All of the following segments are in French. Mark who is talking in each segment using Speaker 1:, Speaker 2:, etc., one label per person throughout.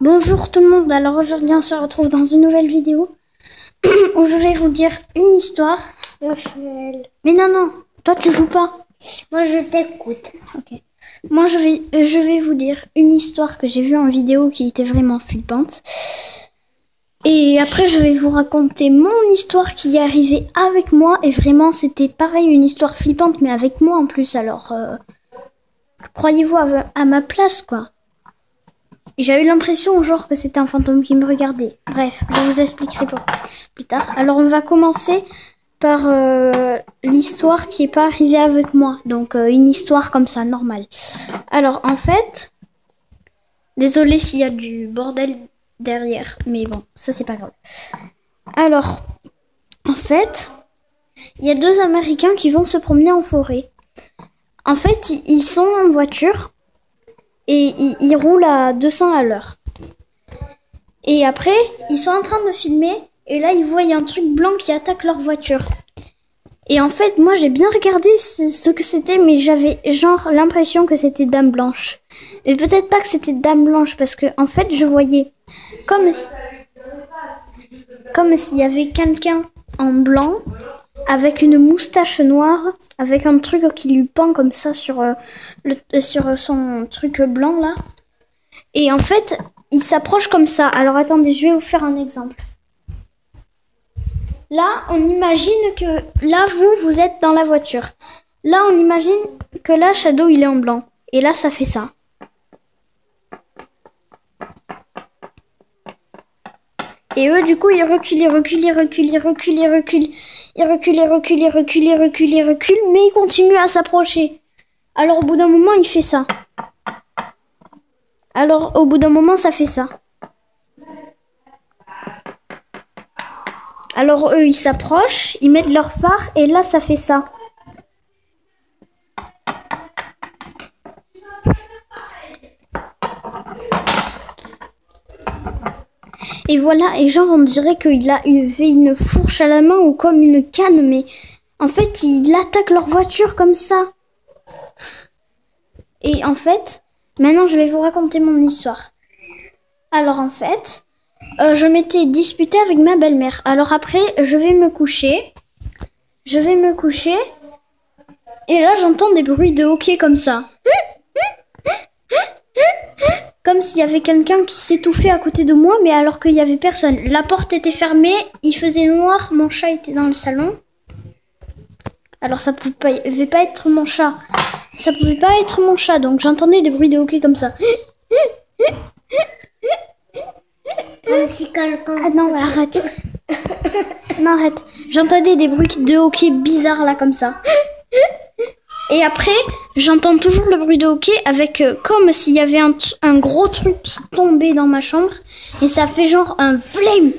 Speaker 1: Bonjour tout le monde, alors aujourd'hui on se retrouve dans une nouvelle vidéo où je vais vous dire une histoire. Mais non, toi tu joues pas.
Speaker 2: Moi je t'écoute.
Speaker 1: Ok. Moi je vais vous dire une histoire que j'ai vue en vidéo qui était vraiment flippante. Et après je vais vous raconter mon histoire qui est arrivée avec moi et vraiment c'était pareil, une histoire flippante mais avec moi en plus, alors croyez-vous à ma place quoi. Et j'avais l'impression genre que c'était un fantôme qui me regardait. Bref, je vous expliquerai plus tard. Alors on va commencer par l'histoire qui est pas arrivée avec moi. Donc une histoire comme ça, normale. Alors en fait, désolé s'il y a du bordel derrière. Mais bon, ça c'est pas grave. Alors, en fait, il y a deux Américains qui vont se promener en forêt. En fait, ils sont en voiture. Et ils roulent à 200 à l'heure. Et après, ils sont en train de filmer. Et là, ils voient un truc blanc qui attaque leur voiture. Et en fait, moi, j'ai bien regardé ce que c'était. Mais j'avais genre l'impression que c'était Dame Blanche. Mais peut-être pas que c'était Dame Blanche. Parce que en fait, je voyais comme s'il y avait quelqu'un en blanc. Avec une moustache noire, avec un truc qui lui pend comme ça sur son truc blanc là. Et en fait, il s'approche comme ça. Alors attendez, je vais vous faire un exemple. Là, on imagine que là, vous êtes dans la voiture. Là, on imagine que là, Shadow, il est en blanc. Et là, ça fait ça. Et eux, du coup, ils reculent. Ils reculent, mais ils continuent à s'approcher. Alors, au bout d'un moment, il fait ça. Alors, au bout d'un moment, ça fait ça. Alors, eux, ils s'approchent, ils mettent leur phare, et là, ça fait ça. Et voilà, et genre on dirait qu'il a fait une fourche à la main ou comme une canne, mais en fait il attaque leur voiture comme ça. Et en fait, maintenant je vais vous raconter mon histoire. Alors en fait, je m'étais disputée avec ma belle-mère. Alors après, je vais me coucher. Et là j'entends des bruits de hoquet comme ça. Comme s'il y avait quelqu'un qui s'étouffait à côté de moi, mais alors qu'il n'y avait personne. La porte était fermée, il faisait noir, mon chat était dans le salon. Alors ça pouvait pas être mon chat. Ça pouvait pas être mon chat, donc j'entendais des bruits de hoquet comme ça. Ah non, arrête. Non, arrête. J'entendais des bruits de hoquet bizarres là, comme ça. Et après, j'entends toujours le bruit de hoquet avec comme s'il y avait un gros truc qui tombait dans ma chambre. Et ça fait genre un flame.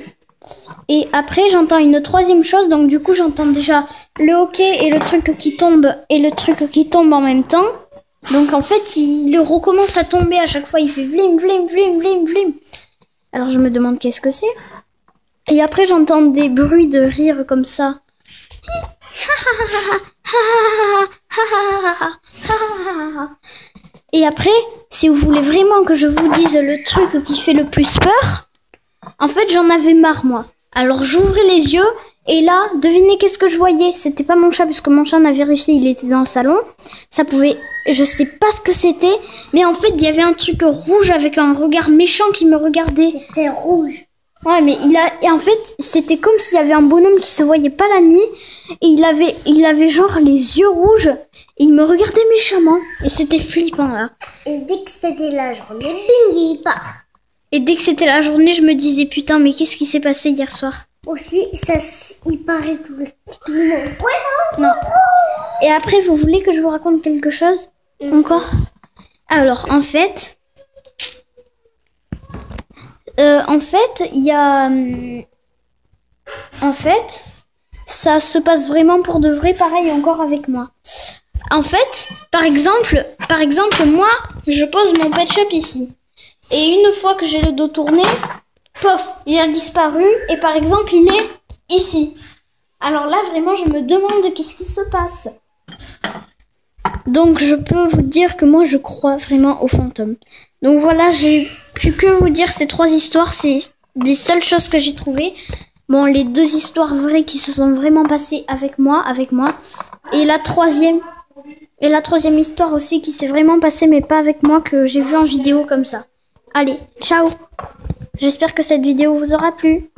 Speaker 1: Et après, j'entends une troisième chose. Donc du coup, j'entends déjà le hoquet et le truc qui tombe en même temps. Donc en fait, il recommence à tomber à chaque fois. Il fait vlim, vlim, vlim, vlim, vlim. Alors je me demande qu'est-ce que c'est. Et après, j'entends des bruits de rire comme ça. Et après, si vous voulez vraiment que je vous dise le truc qui fait le plus peur, en fait j'en avais marre moi. Alors j'ouvrais les yeux et là, devinez qu'est-ce que je voyais. C'était pas mon chat parce que mon chat, on a vérifié, il était dans le salon. Ça pouvait, je sais pas ce que c'était, mais en fait il y avait un truc rouge avec un regard méchant qui me regardait.
Speaker 2: C'était rouge.
Speaker 1: Ouais, mais et en fait, c'était comme s'il y avait un bonhomme qui se voyait pas la nuit et il avait genre les yeux rouges et il me regardait méchamment et c'était flippant là.
Speaker 2: Et dès que c'était la journée, bing, il part.
Speaker 1: Et dès que c'était la journée, je me disais putain, mais qu'est-ce qui s'est passé hier soir?
Speaker 2: Aussi, il paraît tout le monde.
Speaker 1: Non. Et après, vous voulez que je vous raconte quelque chose encore? Alors, en fait, il y a... En fait, ça se passe vraiment pour de vrai, pareil encore avec moi. En fait, par exemple, moi, je pose mon pet shop ici. Et une fois que j'ai le dos tourné, pof, il a disparu. Et par exemple, il est ici. Alors là, vraiment, je me demande qu'est-ce qui se passe. Donc je peux vous dire que moi je crois vraiment aux fantômes. Donc voilà, j'ai plus que vous dire ces 3 histoires, c'est les seules choses que j'ai trouvées. Bon, les 2 histoires vraies qui se sont vraiment passées avec moi. Et la troisième histoire aussi qui s'est vraiment passée mais pas avec moi, que j'ai vu en vidéo comme ça. Allez, ciao. J'espère que cette vidéo vous aura plu.